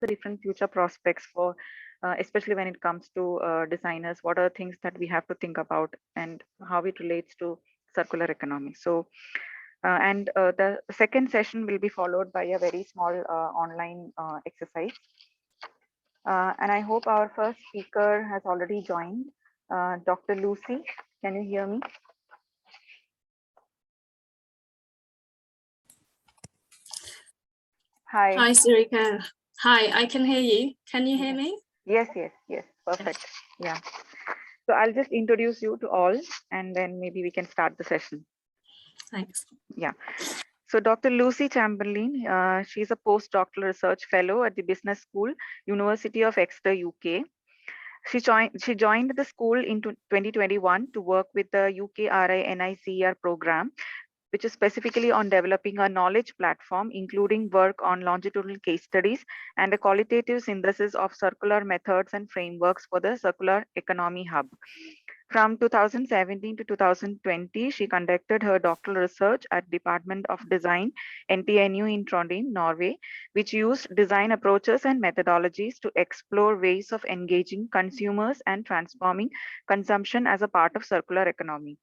the different future prospects for, especially when it comes to designers? What are things that we have to think about and how it relates to circular economy? So, the second session will be followed by a very small online exercise. And I hope our first speaker has already joined, Dr. Lucy. Can you hear me? Hi. Hi, Sarika. Hi, I can hear you. Can you hear me? Yes, yes, yes. Perfect. Yeah. So I'll just introduce you to all and then maybe we can start the session. Thanks. Yeah. So Dr. Lucy Chamberlin, she's a postdoctoral research fellow at the Business School, University of Exeter, UK. She joined the school in 2021 to work with the UKRI NICER program, which is specifically on developing a knowledge platform, including work on longitudinal case studies and a qualitative synthesis of circular methods and frameworks for the Circular Economy Hub. From 2017 to 2020, she conducted her doctoral research at Department of Design, NTNU in Trondheim, Norway, which used design approaches and methodologies to explore ways of engaging consumers and transforming consumption as a part of circular economy.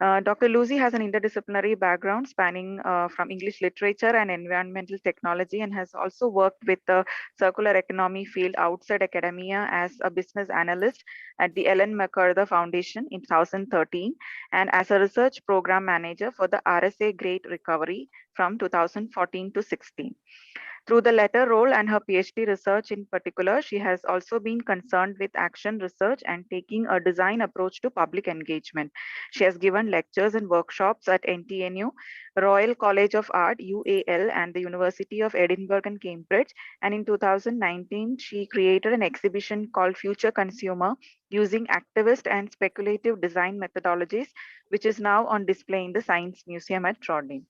Dr. Lucy has an interdisciplinary background spanning from English literature and environmental technology, and has also worked with the circular economy field outside academia as a business analyst at the Ellen MacArthur Foundation in 2013, and as a research program manager for the RSA Great Recovery from 2014 to 16. Through the latter role and her PhD research in particular, she has also been concerned with action research and taking a design approach to public engagement. She has given lectures and workshops at NTNU, Royal College of Art, UAL, and the University of Edinburgh and Cambridge. And in 2019, she created an exhibition called Future Consumer using activist and speculative design methodologies, which is now on display in the Science Museum at Trondheim.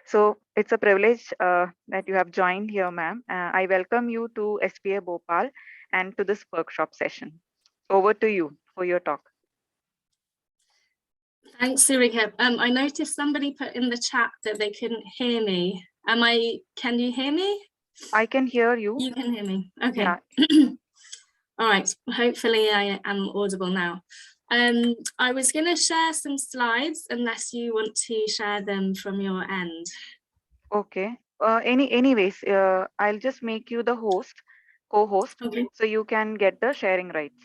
So it's a privilege that you have joined here, ma'am. I welcome you to SPA Bhopal and to this workshop session. Over to you for your talk. Thanks, Sarika. I noticed somebody put in the chat that they couldn't hear me. Can you hear me? I can hear you. You can hear me. Okay. Yeah. All right. Hopefully I am audible now. I was going to share some slides unless you want to share them from your end. Okay. Anyways, I'll just make you the host, co-host, okay. So you can get the sharing rights.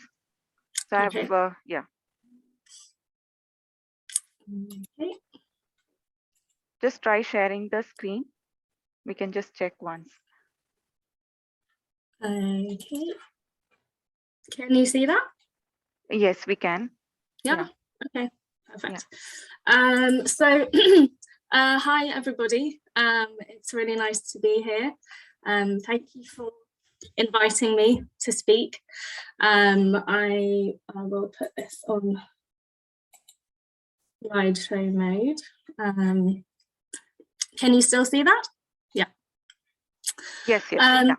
So I have, yeah. Okay. Just try sharing the screen. We can just check once. Okay. Can you see that? Yes, we can. Yeah. Okay. Perfect. Yeah. Hi everybody. It's really nice to be here. Thank you for inviting me to speak. I will put this on slideshow mode. Can you still see that? Yeah. Yes. Yeah.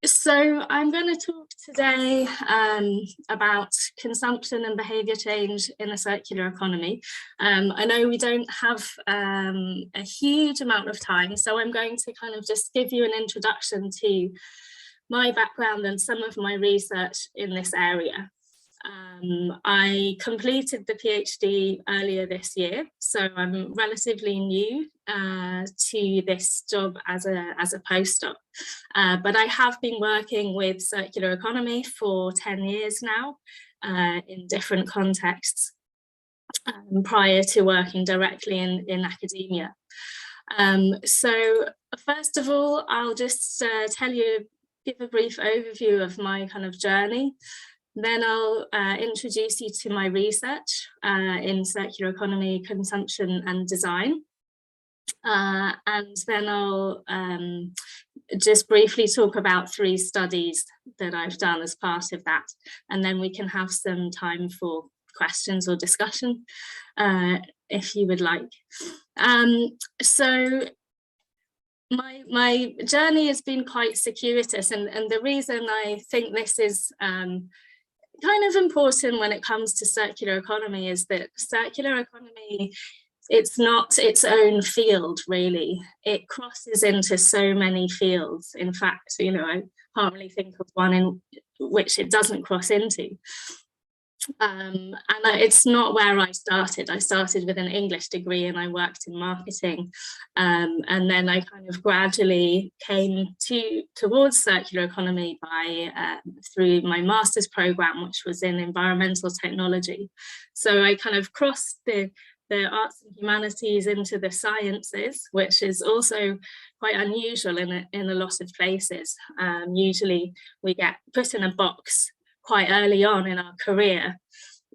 So I'm going to talk today about consumption and behaviour change in a circular economy. I know we don't have a huge amount of time, so I'm going to kind of just give you an introduction to my background and some of my research in this area. I completed the PhD earlier this year, so I'm relatively new to this job as a postdoc. But I have been working with circular economy for 10 years now in different contexts prior to working directly in academia. So first of all, I'll just give a brief overview of my kind of journey. Then I'll introduce you to my research in circular economy, consumption and design. And then I'll just briefly talk about 3 studies that I've done as part of that. And then we can have some time for questions or discussion if you would like. So my journey has been quite circuitous, and the reason I think this is kind of important when it comes to circular economy is that circular economy it's not its own field, really. It crosses into so many fields. In fact, you know, I can't really think of one in which it doesn't cross into. And it's not where I started. I started with an English degree and I worked in marketing. And then I kind of gradually came towards circular economy through my master's program, which was in environmental technology. So I kind of crossed the arts and humanities into the sciences, which is also quite unusual in a lot of places. Usually we get put in a box quite early on in our career.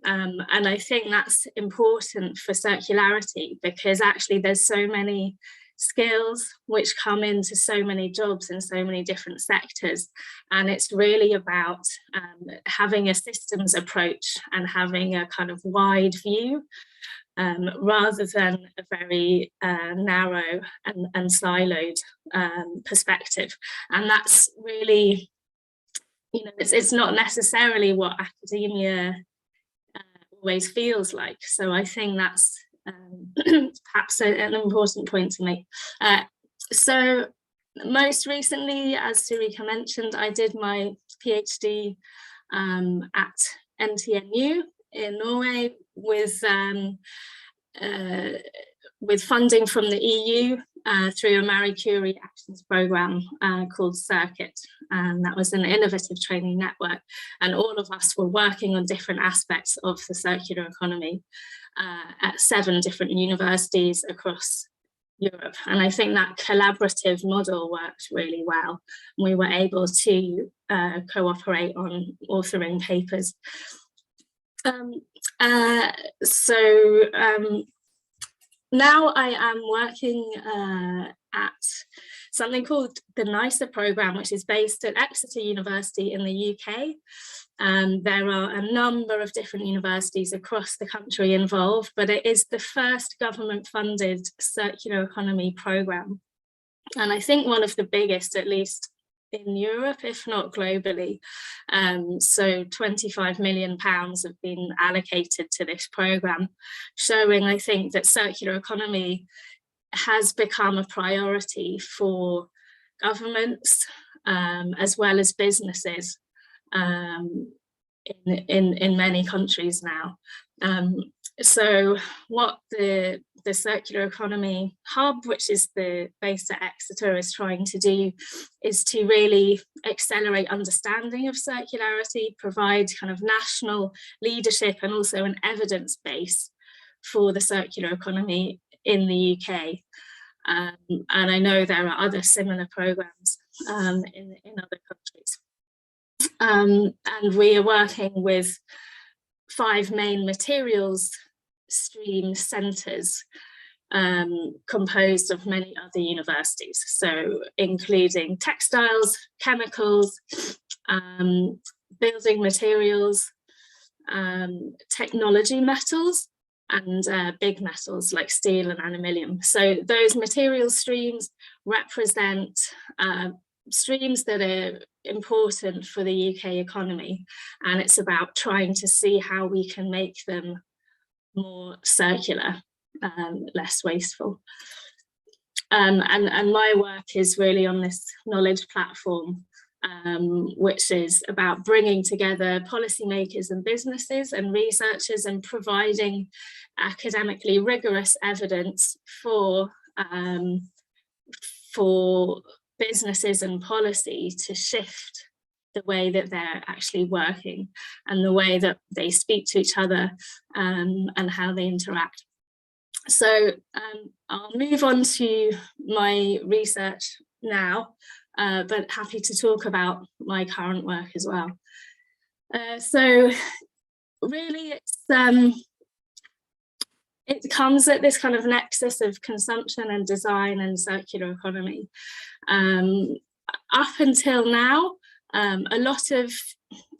And I think that's important for circularity, because actually there's so many skills which come into so many jobs in so many different sectors. And it's really about having a systems approach and having a kind of wide view, rather than a very narrow and siloed perspective. And that's really, you know, it's not necessarily what academia always feels like. So I think that's perhaps an important point to make. So most recently, as Sarika mentioned, I did my PhD at NTNU in Norway with funding from the EU through a Marie Curie Actions Programme called Circuit. And that was an innovative training network. And all of us were working on different aspects of the circular economy at 7 different universities across Europe. And I think that collaborative model worked really well. We were able to cooperate on authoring papers. Now I am working at something called the NICER programme, which is based at Exeter University in the UK. There are a number of different universities across the country involved, but it is the first government-funded circular economy programme. And I think one of the biggest, at least in Europe, if not globally. So £25 million have been allocated to this programme, showing, I think, that circular economy has become a priority for governments as well as businesses in many countries now. So what the Circular Economy Hub, which is based at Exeter, is trying to do is to really accelerate understanding of circularity, provide kind of national leadership and also an evidence base for the circular economy in the UK. And I know there are other similar programs in other countries. And we are working with 5 main materials stream centres composed of many other universities, so including textiles, chemicals, building materials, technology metals, and big metals like steel and aluminium. So those material streams represent streams that are important for the UK economy, and it's about trying to see how we can make them more circular, less wasteful. And my work is really on this knowledge platform, which is about bringing together policymakers and businesses and researchers and providing academically rigorous evidence for businesses and policy to shift the way that they're actually working and the way that they speak to each other and how they interact. So I'll move on to my research now, but happy to talk about my current work as well. So really it comes at this kind of nexus of consumption and design and circular economy. Up until now, a lot of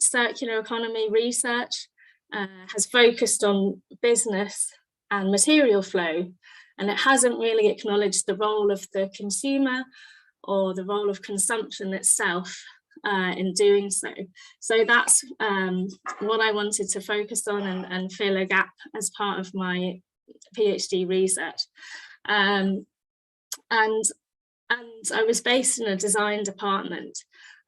circular economy research has focused on business and material flow, and it hasn't really acknowledged the role of the consumer or the role of consumption itself in doing so. So that's what I wanted to focus on and fill a gap as part of my PhD research. And I was based in a design department.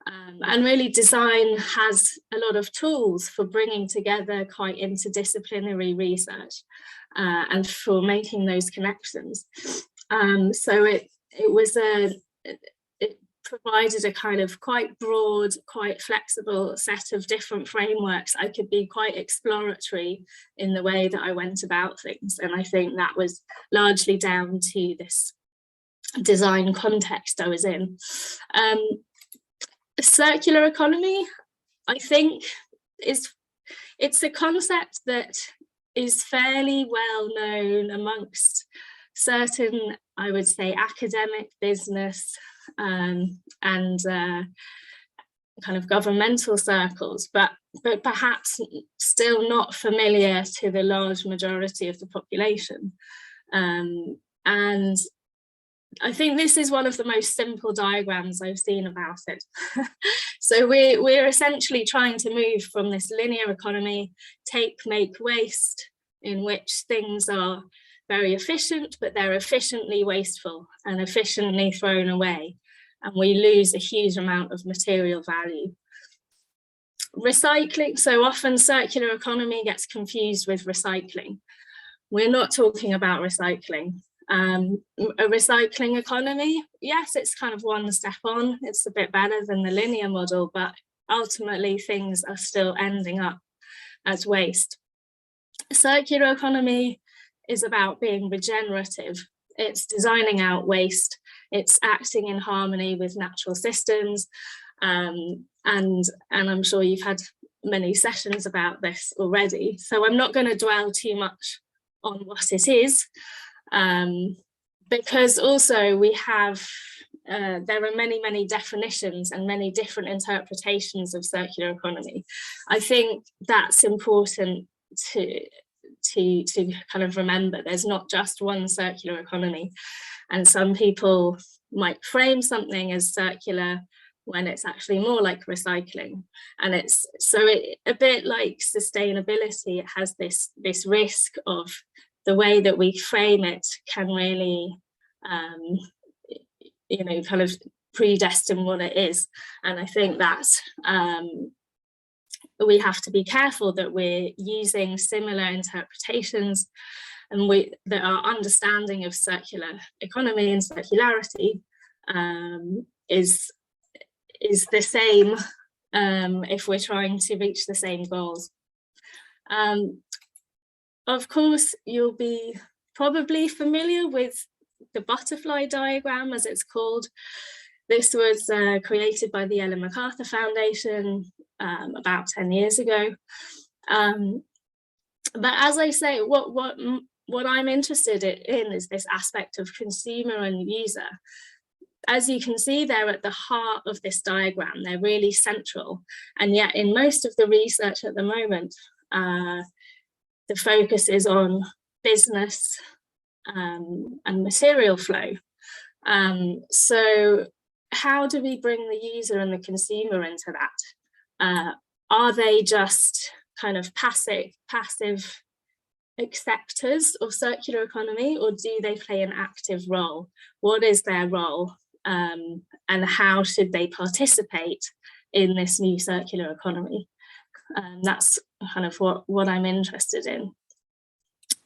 And really design has a lot of tools for bringing together quite interdisciplinary research and for making those connections. So it provided a kind of quite broad, quite flexible set of different frameworks. I could be quite exploratory in the way that I went about things. And I think that was largely down to this design context I was in. Circular economy, I think, it's a concept that is fairly well known amongst certain, I would say, academic, business and kind of governmental circles, but perhaps still not familiar to the large majority of the population. And I think this is one of the most simple diagrams I've seen about it. So we're essentially trying to move from this linear economy, take, make, waste, in which things are very efficient, but they're efficiently wasteful and efficiently thrown away. And we lose a huge amount of material value. Recycling, so often circular economy gets confused with recycling. We're not talking about recycling. A recycling economy, yes, it's kind of one step on, it's a bit better than the linear model, but ultimately things are still ending up as waste. Circular economy is about being regenerative. It's designing out waste, it's acting in harmony with natural systems, and I'm sure you've had many sessions about this already, so I'm not going to dwell too much on what it is. Because also we have, there are many definitions and many different interpretations of circular economy. I think that's important to kind of remember. There's not just one circular economy, and some people might frame something as circular when it's actually more like recycling. And it's a bit like sustainability. It has this risk of the way that we frame it can really, you know, kind of predestine what it is. And I think that we have to be careful that we're using similar interpretations, and that our understanding of circular economy and circularity is the same if we're trying to reach the same goals. Of course, you'll be probably familiar with the butterfly diagram, as it's called. This was created by the Ellen MacArthur Foundation about 10 years ago. But as I say, what I'm interested in is this aspect of consumer and user. As you can see, they're at the heart of this diagram. They're really central. And yet in most of the research at the moment, the focus is on business and material flow. So how do we bring the user and the consumer into that? Are they just kind of passive acceptors of circular economy, or do they play an active role? What is their role? And how should they participate in this new circular economy? That's kind of what I'm interested in.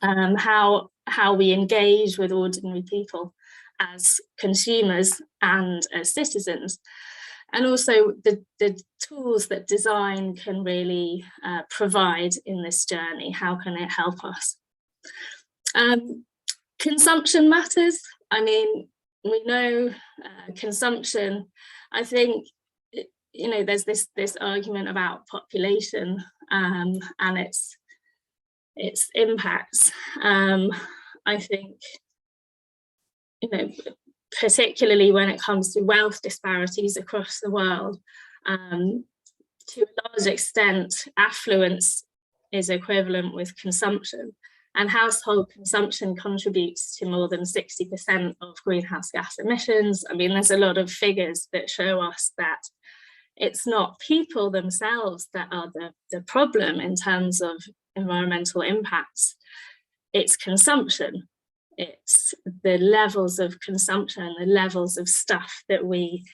How we engage with ordinary people as consumers and as citizens, and also the tools that design can really provide in this journey. How can it help us? Consumption matters. I mean, we know consumption. I think, you know, there's this argument about population and its impacts. I think, you know, particularly when it comes to wealth disparities across the world, to a large extent, affluence is equivalent with consumption, and household consumption contributes to more than 60% of greenhouse gas emissions. I mean, there's a lot of figures that show us that it's not people themselves that are the problem in terms of environmental impacts. it's consumption. It's the levels of consumption, the levels of stuff that we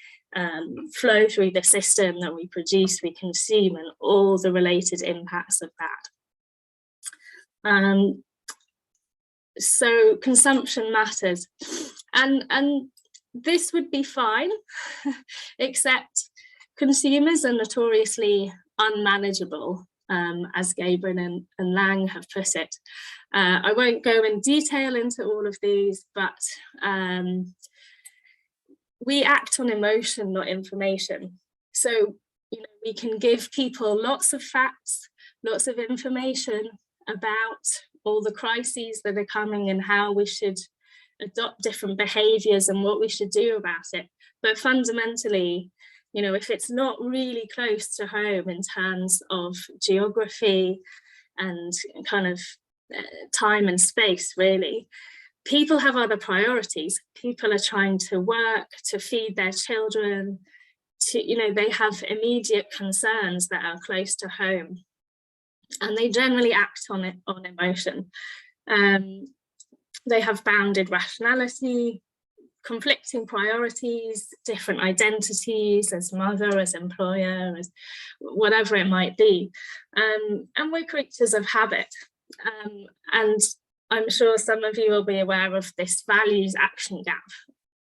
flow through the system, that we produce, we consume, and all the related impacts of that. So consumption matters, and this would be fine, except consumers are notoriously unmanageable, as Gabriel and Lang have put it. I won't go in detail into all of these, but we act on emotion, not information. So, you know, we can give people lots of facts, lots of information about all the crises that are coming and how we should adopt different behaviours and what we should do about it. But fundamentally, you know, if it's not really close to home in terms of geography and kind of time and space, really, people have other priorities. People are trying to work, to feed their children, to, you know, they have immediate concerns that are close to home, and they generally act on it, on emotion. They have bounded rationality, conflicting priorities, different identities as mother, as employer, as whatever it might be. And we're creatures of habit. And I'm sure some of you will be aware of this values action gap.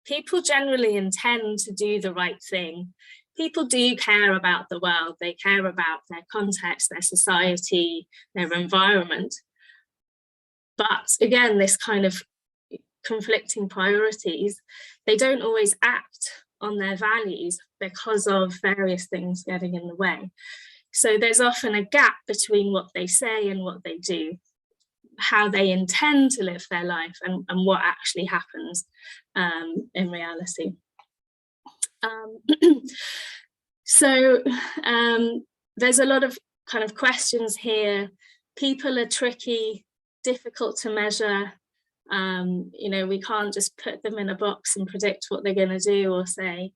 People generally intend to do the right thing. People do care about the world. They care about their context, their society, their environment. But again, this kind of conflicting priorities, they don't always act on their values because of various things getting in the way. So there's often a gap between what they say and what they do, how they intend to live their life and what actually happens in reality. So there's a lot of kind of questions here. People are tricky, difficult to measure. You know, we can't just put them in a box and predict what they're going to do or say.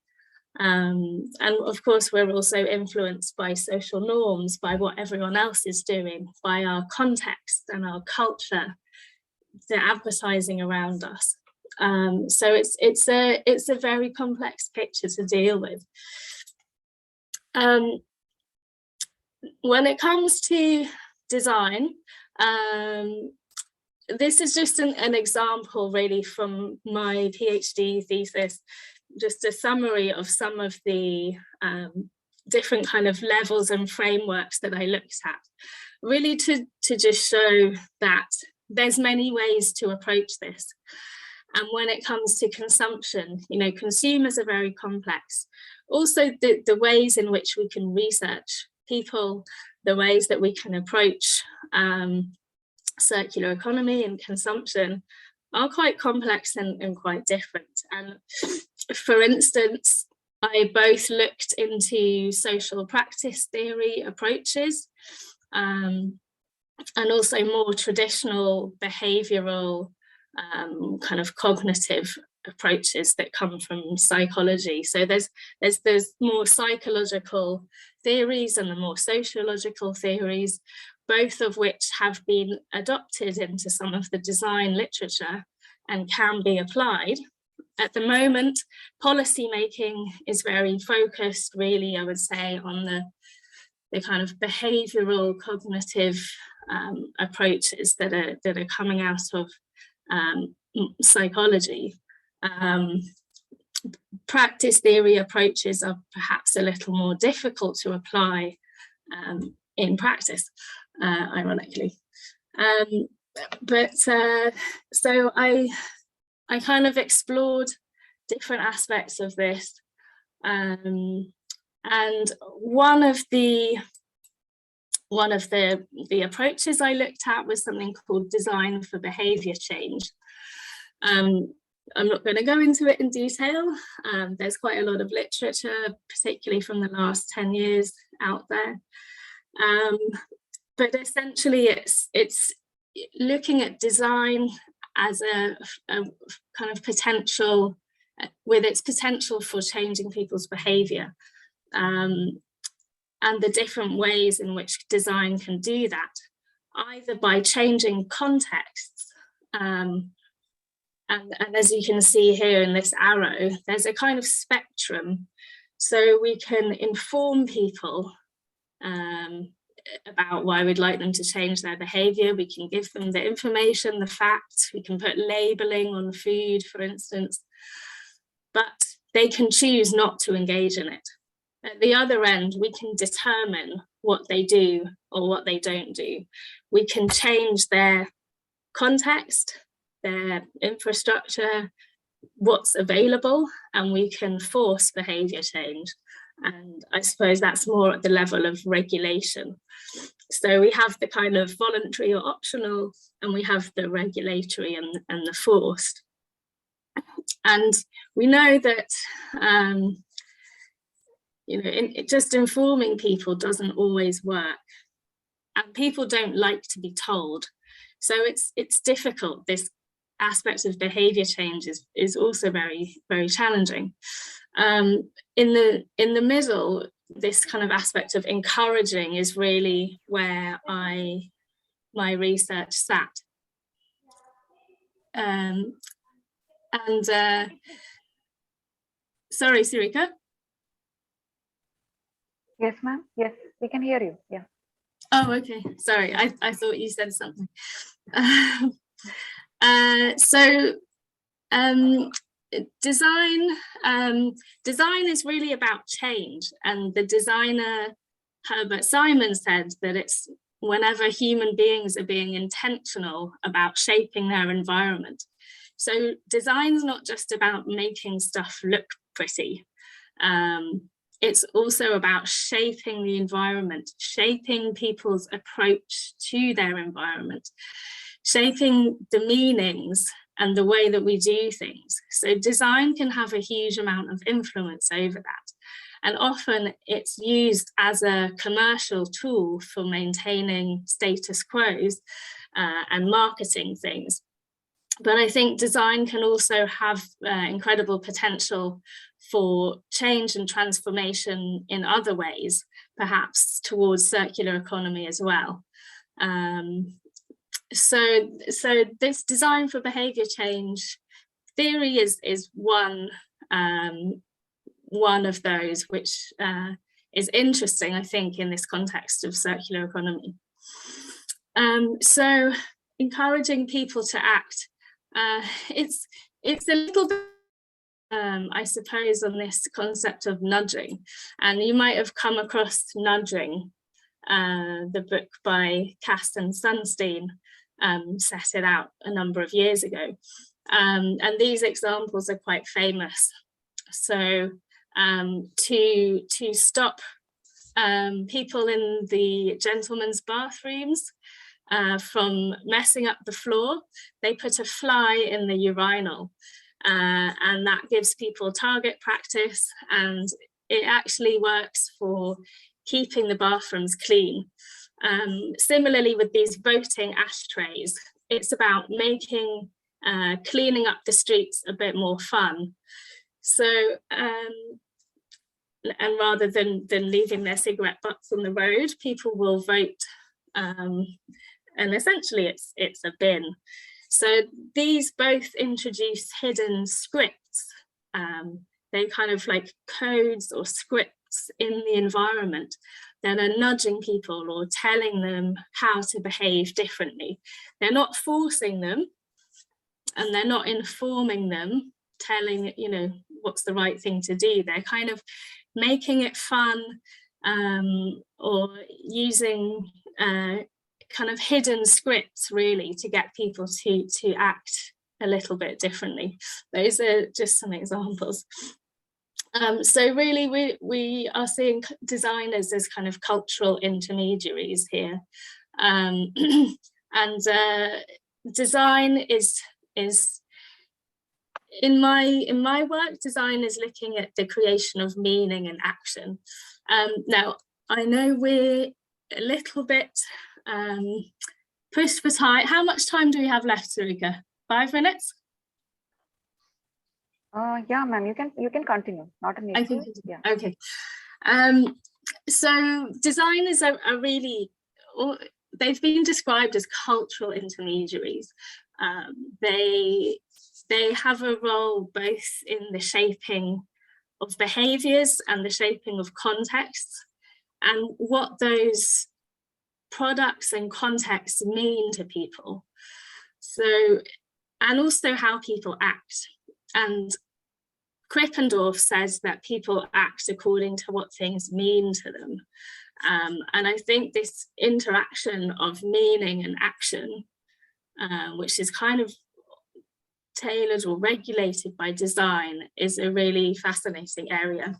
And of course, we're also influenced by social norms, by what everyone else is doing, by our context and our culture, the advertising around us. So it's a very complex picture to deal with. When it comes to design, this is just an example really from my PhD thesis, just a summary of some of the different kind of levels and frameworks that I looked at, really to just show that there's many ways to approach this. And when it comes to consumption, you know, consumers are very complex. Also, the ways in which we can research people, the ways that we can approach circular economy and consumption are quite complex and quite different. And for instance, I both looked into social practice theory approaches and also more traditional behavioural kind of cognitive approaches that come from psychology. So there's more psychological theories and the more sociological theories, both of which have been adopted into some of the design literature and can be applied. At the moment, policy making is very focused, really, I would say, on the kind of behavioural cognitive approaches that are coming out of psychology. Practice theory approaches are perhaps a little more difficult to apply in practice, ironically. So I kind of explored different aspects of this, and one of the approaches I looked at was something called design for behaviour change. I'm not going to go into it in detail. There's quite a lot of literature, particularly from the last 10 years out there. But essentially it's looking at design as a kind of potential, with its potential for changing people's behaviour, and the different ways in which design can do that, either by changing contexts And as you can see here in this arrow, there's a kind of spectrum. So we can inform people about why we'd like them to change their behaviour. We can give them the information, the facts. We can put labelling on food, for instance. But they can choose not to engage in it. At the other end, we can determine what they do or what they don't do. We can change their context, their infrastructure, what's available, and we can force behaviour change. And I suppose that's more at the level of regulation. So we have the kind of voluntary or optional, and we have the regulatory and the forced. And we know that just informing people doesn't always work, and people don't like to be told. So it's difficult. This aspect of behaviour change is also very, very challenging. In the middle, this kind of aspect of encouraging is really where my research sat. Sorry, Sarika. Yes, ma'am. Yes, we can hear you. Yeah. Oh, okay. Sorry, I thought you said something. Design is really about change, and the designer Herbert Simon said that it's whenever human beings are being intentional about shaping their environment. So design's not just about making stuff look pretty. It's also about shaping the environment, shaping people's approach to their environment, shaping the meanings and the way that we do things. So design can have a huge amount of influence over that. And often it's used as a commercial tool for maintaining status quos and marketing things. But I think design can also have incredible potential for change and transformation in other ways, perhaps towards circular economy as well. So this design for behaviour change theory is one of those which is interesting, I think, in this context of circular economy. So encouraging people to act, it's a little bit, I suppose, on this concept of nudging. And you might have come across Nudging, the book by Kast and Sunstein, set it out a number of years ago. And these examples are quite famous. So to stop people in the gentlemen's bathrooms from messing up the floor, they put a fly in the urinal, and that gives people target practice, and it actually works for keeping the bathrooms clean. Similarly with these voting ashtrays, it's about making cleaning up the streets a bit more fun. So and rather than leaving their cigarette butts on the road, people will vote, and essentially it's a bin. So these both introduce hidden scripts. They kind of like codes or scripts in the environment that are nudging people or telling them how to behave differently. They're not forcing them, and they're not informing them, telling, what's the right thing to do. They're kind of making it fun, or using kind of hidden scripts, really, to get people to act a little bit differently. Those are just some examples. So really we are seeing designers as kind of cultural intermediaries here. And design is in my work, design is looking at the creation of meaning and action. Now, I know we're a little bit pushed for time. How much time do we have left, Sarika? 5 minutes? Yeah, ma'am, you can continue. Not an issue. Yeah. Okay. So designers are really, they've been described as cultural intermediaries, They have a role both in the shaping of behaviours and the shaping of contexts, and what those products and contexts mean to people. So, and also how people act. And Krippendorf says that people act according to what things mean to them. And I think this interaction of meaning and action, which is kind of tailored or regulated by design, is a really fascinating area.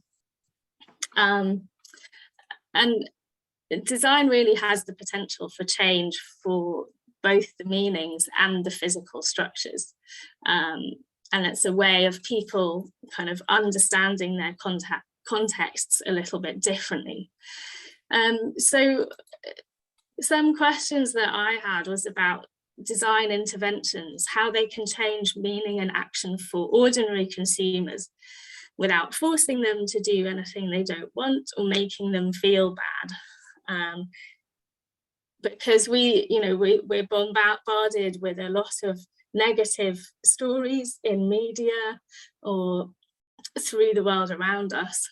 And design really has the potential for change for both the meanings and the physical structures. And it's a way of people kind of understanding their contexts a little bit differently. So some questions that I had was about design interventions, how they can change meaning and action for ordinary consumers without forcing them to do anything they don't want or making them feel bad. Because we're bombarded with a lot of negative stories in media or through the world around us.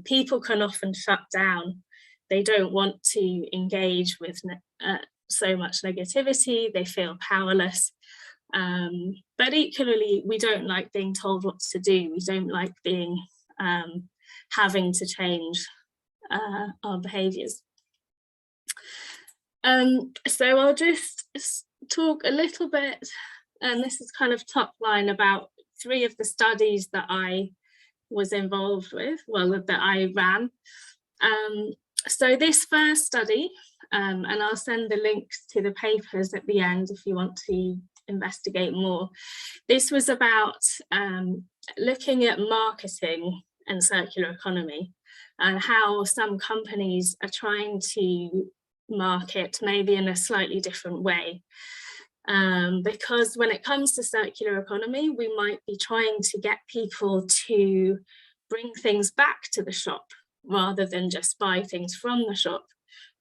People can often shut down. They don't want to engage with so much negativity. They feel powerless. But equally, we don't like being told what to do. We don't like being having to change our behaviours. So I'll just talk a little bit, and this is kind of top line, about 3 of the studies that I was involved with, well, that I ran. So this first study, and I'll send the links to the papers at the end if you want to investigate more. This was about looking at marketing and circular economy and how some companies are trying to market maybe in a slightly different way. Because when it comes to circular economy, we might be trying to get people to bring things back to the shop rather than just buy things from the shop.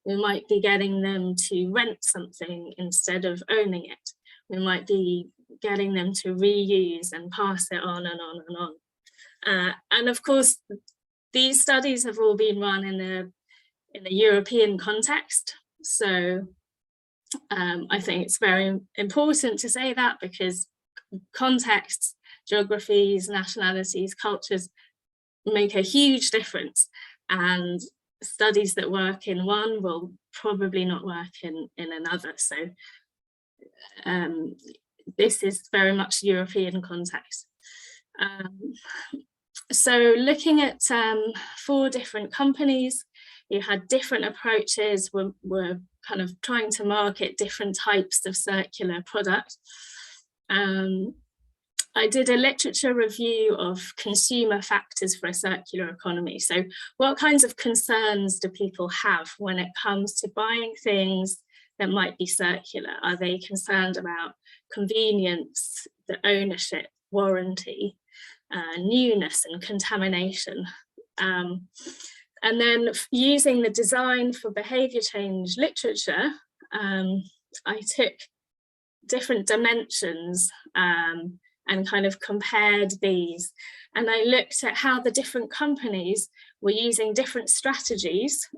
We might be getting them to rent something instead of owning it. We might be getting them to reuse and pass it on and on and on. And of course, these studies have all been run in a European context. So I think it's very important to say that, because contexts, geographies, nationalities, cultures make a huge difference, and studies that work in one will probably not work in another. So this is very much European context. So looking at 4 different companies who had different approaches, were kind of trying to market different types of circular product. I did a literature review of consumer factors for a circular economy. So what kinds of concerns do people have when it comes to buying things that might be circular? Are they concerned about convenience, the ownership, warranty, newness and contamination? And then using the design for behaviour change literature, I took different dimensions and kind of compared these. And I looked at how the different companies were using different strategies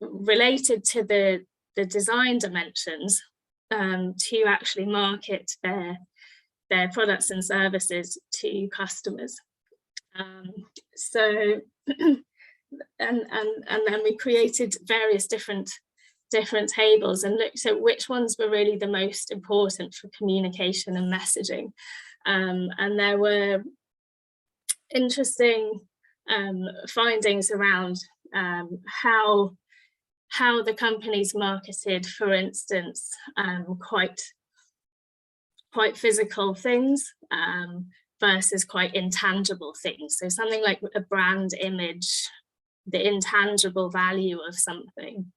related to the design dimensions to actually market their products and services to customers. So and then we created various different tables and looked at which ones were really the most important for communication and messaging. And there were interesting findings around how the companies marketed, for instance, quite physical things versus quite intangible things. So something like a brand image, the intangible value of something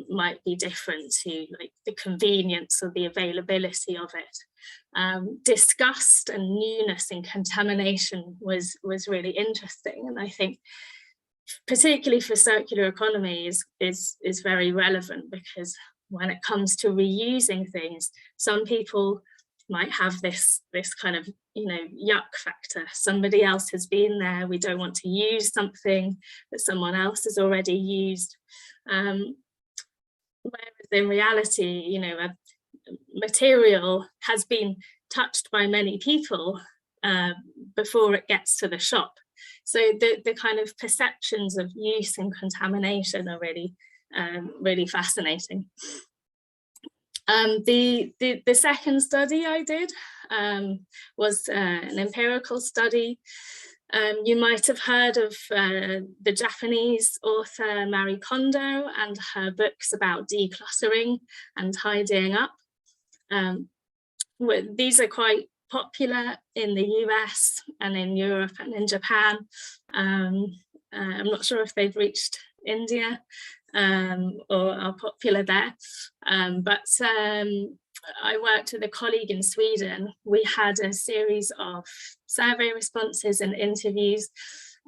might be different to like the convenience or the availability of it. Disgust and newness and contamination was really interesting, and I think particularly for circular economy is very relevant, because when it comes to reusing things, some people might have this kind of, yuck factor. Somebody else has been there. We don't want to use something that someone else has already used. Whereas in reality, a material has been touched by many people before it gets to the shop. So the kind of perceptions of use and contamination are really, really fascinating. The second study I did was an empirical study. You might have heard of the Japanese author Marie Kondo and her books about decluttering and tidying up. These are quite popular in the US and in Europe and in Japan. I'm not sure if they've reached India or are popular there. But I worked with a colleague in Sweden. We had a series of survey responses and interviews.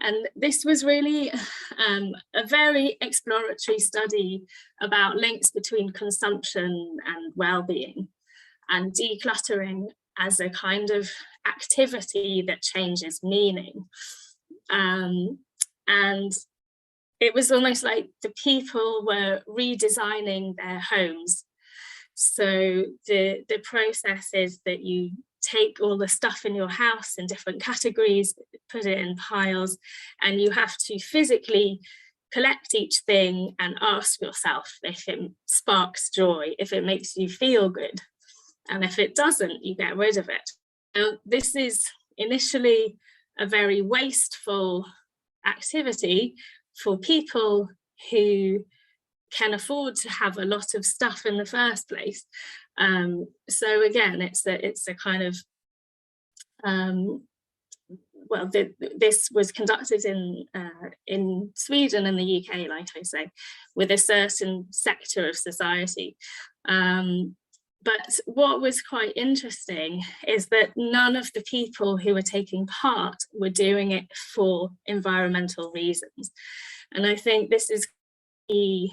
And this was really a very exploratory study about links between consumption and well-being, and decluttering as a kind of activity that changes meaning. And it was almost like the people were redesigning their homes. So the process is that you take all the stuff in your house in different categories, put it in piles, and you have to physically collect each thing and ask yourself if it sparks joy, if it makes you feel good. And if it doesn't, you get rid of it. Now, this is initially a very wasteful activity for people who can afford to have a lot of stuff in the first place. So again, it's a kind of, this was conducted in Sweden and the UK, like I say, with a certain sector of society. But what was quite interesting is that none of the people who were taking part were doing it for environmental reasons. And I think this is key,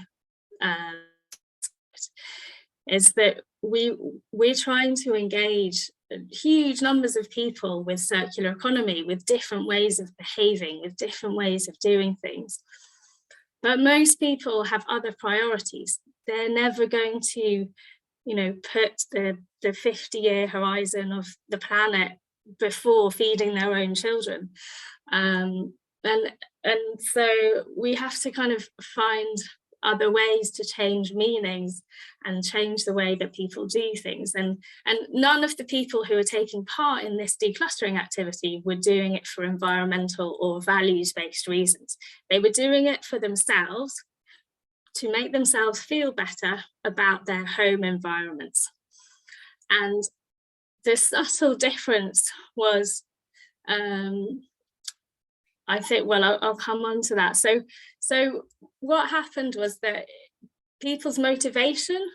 is that we're trying to engage huge numbers of people with circular economy, with different ways of behaving, with different ways of doing things. But most people have other priorities. They're never going to put the 50-year horizon of the planet before feeding their own children. And so we have to kind of find other ways to change meanings and change the way that people do things. And none of the people who are taking part in this decluttering activity were doing it for environmental or values-based reasons. They were doing it for themselves, to make themselves feel better about their home environments. And the subtle difference was, I think, well, I'll come on to that. So what happened was that people's motivation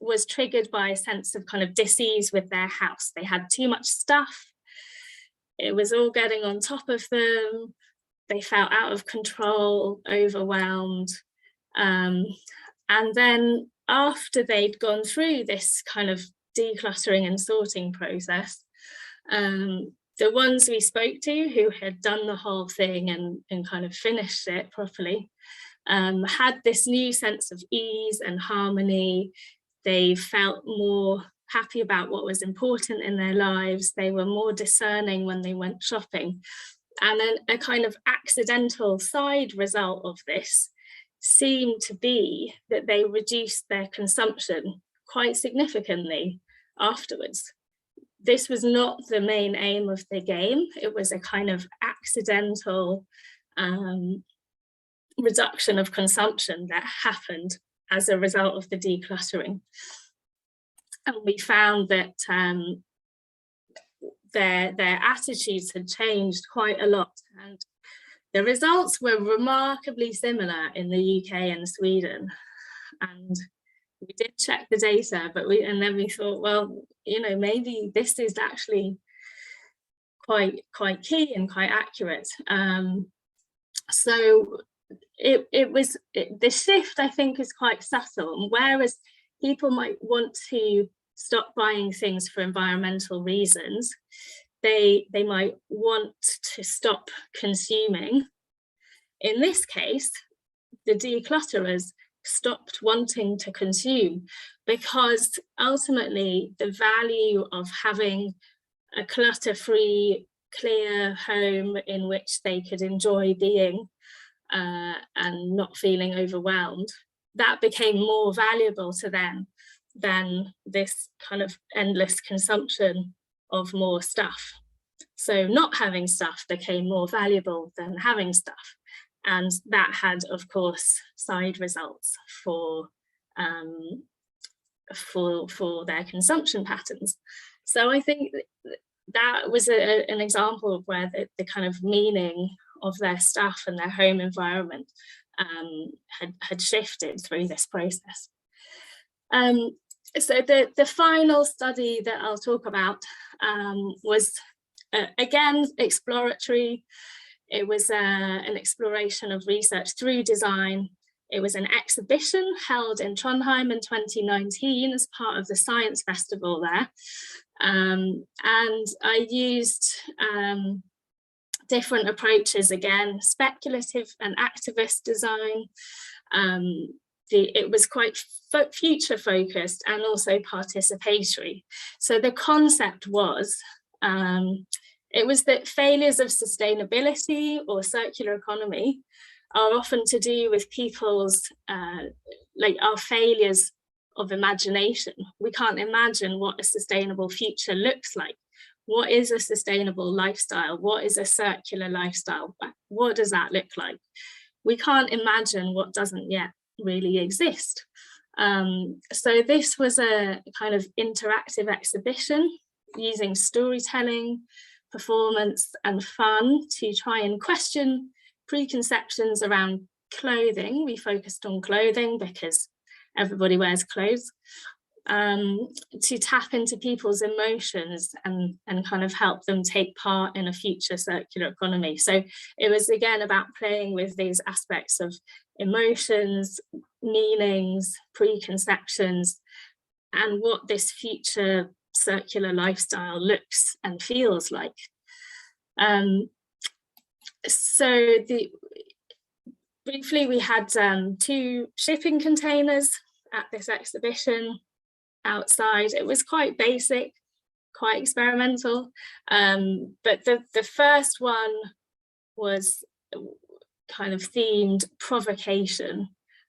was triggered by a sense of kind of dis-ease with their house. They had too much stuff. It was all getting on top of them. They felt out of control, overwhelmed. And then after they'd gone through this kind of decluttering and sorting process, the ones we spoke to who had done the whole thing and kind of finished it properly, had this new sense of ease and harmony. They felt more happy about what was important in their lives. They were more discerning when they went shopping. And then a kind of accidental side result of this seemed to be that they reduced their consumption quite significantly afterwards. This was not the main aim of the game. It was a kind of accidental reduction of consumption that happened as a result of the decluttering. And we found that their attitudes had changed quite a lot. And the results were remarkably similar in the UK and Sweden. And we did check the data, and then we thought, well, maybe this is actually quite key and quite accurate. So the shift, I think, is quite subtle. And whereas people might want to stop buying things for environmental reasons. They might want to stop consuming. In this case, the declutterers stopped wanting to consume, because ultimately the value of having a clutter-free, clear home in which they could enjoy being and not feeling overwhelmed, that became more valuable to them than this kind of endless consumption of more stuff. So not having stuff became more valuable than having stuff. And that had, of course, side results for their consumption patterns. So I think that was an example of where the kind of meaning of their stuff and their home environment had shifted through this process. So the final study that I'll talk about was, again, exploratory. It was an exploration of research through design. It was an exhibition held in Trondheim in 2019 as part of the Science Festival there. And I used different approaches, again, speculative and activist design. It was quite future focused and also participatory. So the concept was, it was that failures of sustainability or circular economy are often to do with people's, like our failures of imagination. We can't imagine what a sustainable future looks like. What is a sustainable lifestyle? What is a circular lifestyle? What does that look like? We can't imagine what doesn't yet really exist. So this was a kind of interactive exhibition using storytelling, performance and fun to try and question preconceptions around clothing. We focused on clothing because everybody wears clothes, to tap into people's emotions and kind of help them take part in a future circular economy. So it was again about playing with these aspects of emotions, meanings, preconceptions, and what this future circular lifestyle looks and feels like. Briefly, we had 2 shipping containers at this exhibition outside. It was quite basic, quite experimental, but the first one was kind of themed provocation,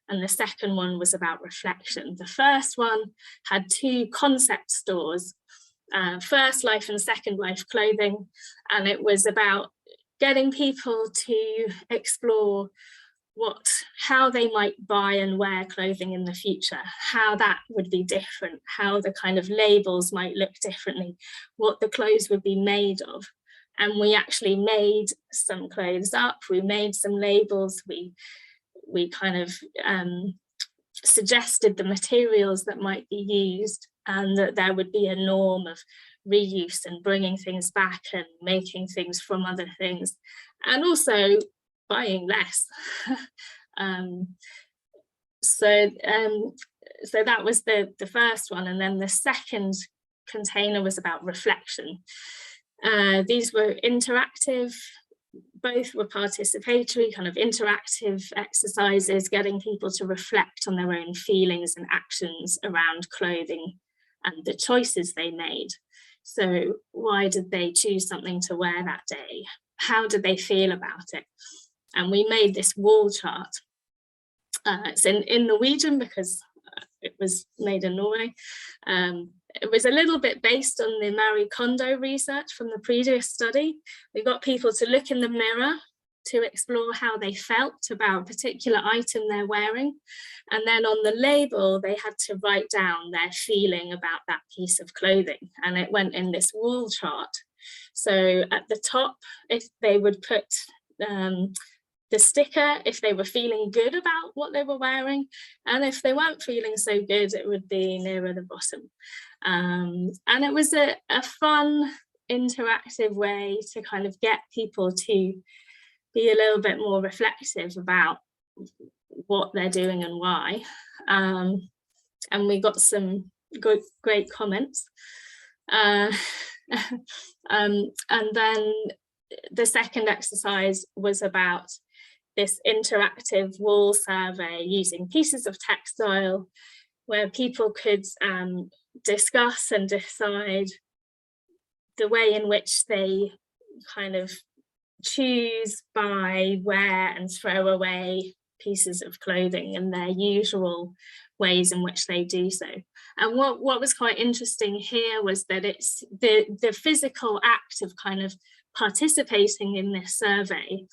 and the second one was about reflection. The first one had 2 concept stores, First Life and Second Life clothing, and it was about getting people to explore how they might buy and wear clothing in the future, how that would be different, how the kind of labels might look differently, what the clothes would be made of. And we actually made some clothes up, we made some labels, we kind of suggested the materials that might be used, and that there would be a norm of reuse and bringing things back and making things from other things, and also buying less. So that was the first one, and then the second container was about reflection. These were interactive, both were participatory, kind of interactive exercises, getting people to reflect on their own feelings and actions around clothing and the choices they made. So why did they choose something to wear that day? How did they feel about it? And we made this wall chart. It's in Norwegian because it was made in Norway. It was a little bit based on the Marie Kondo research from the previous study. We got people to look in the mirror to explore how they felt about a particular item they're wearing. And then on the label, they had to write down their feeling about that piece of clothing. And it went in this wall chart. So at the top, if they would put the sticker if they were feeling good about what they were wearing, and if they weren't feeling so good, it would be nearer the bottom. And it was a fun, interactive way to kind of get people to be a little bit more reflective about what they're doing and why. and we got some great comments. And then the second exercise was about this interactive wall survey using pieces of textile, where people could discuss and decide the way in which they kind of choose, buy, wear and throw away pieces of clothing and their usual ways in which they do so. And what was quite interesting here was that it's the physical act of kind of participating in this survey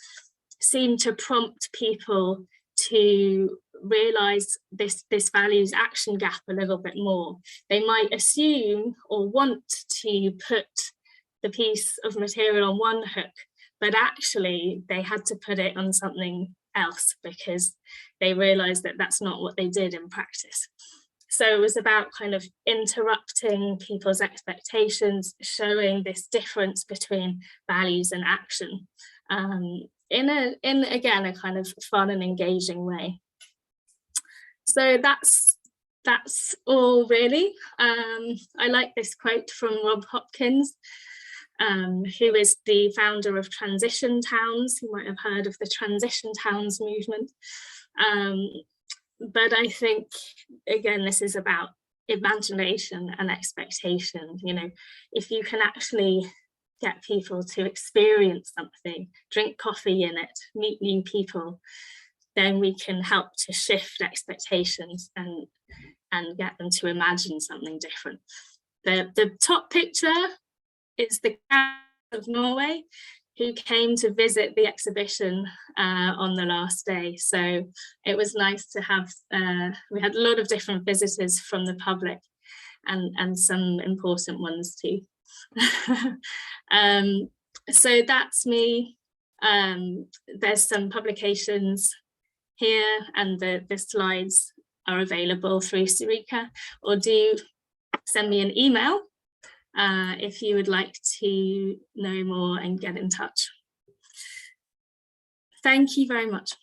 seemed to prompt people to realize this values action gap a little bit more. They might assume or want to put the piece of material on one hook, but actually they had to put it on something else because they realized that that's not what they did in practice. So it was about kind of interrupting people's expectations, showing this difference between values and action in again a kind of fun and engaging way. So that's all really. I like this quote from Rob Hopkins, who is the founder of Transition Towns. You might have heard of the Transition Towns movement. But I think, again, this is about imagination and expectation. You know, if you can actually get people to experience something, drink coffee in it, meet new people, then we can help to shift expectations and get them to imagine something different. The top picture is the Count of Norway, who came to visit the exhibition on the last day. So it was nice to have, we had a lot of different visitors from the public and some important ones too. So that's me. There's some publications here and the slides are available through Sarika, or do send me an email if you would like to know more and get in touch. Thank you very much.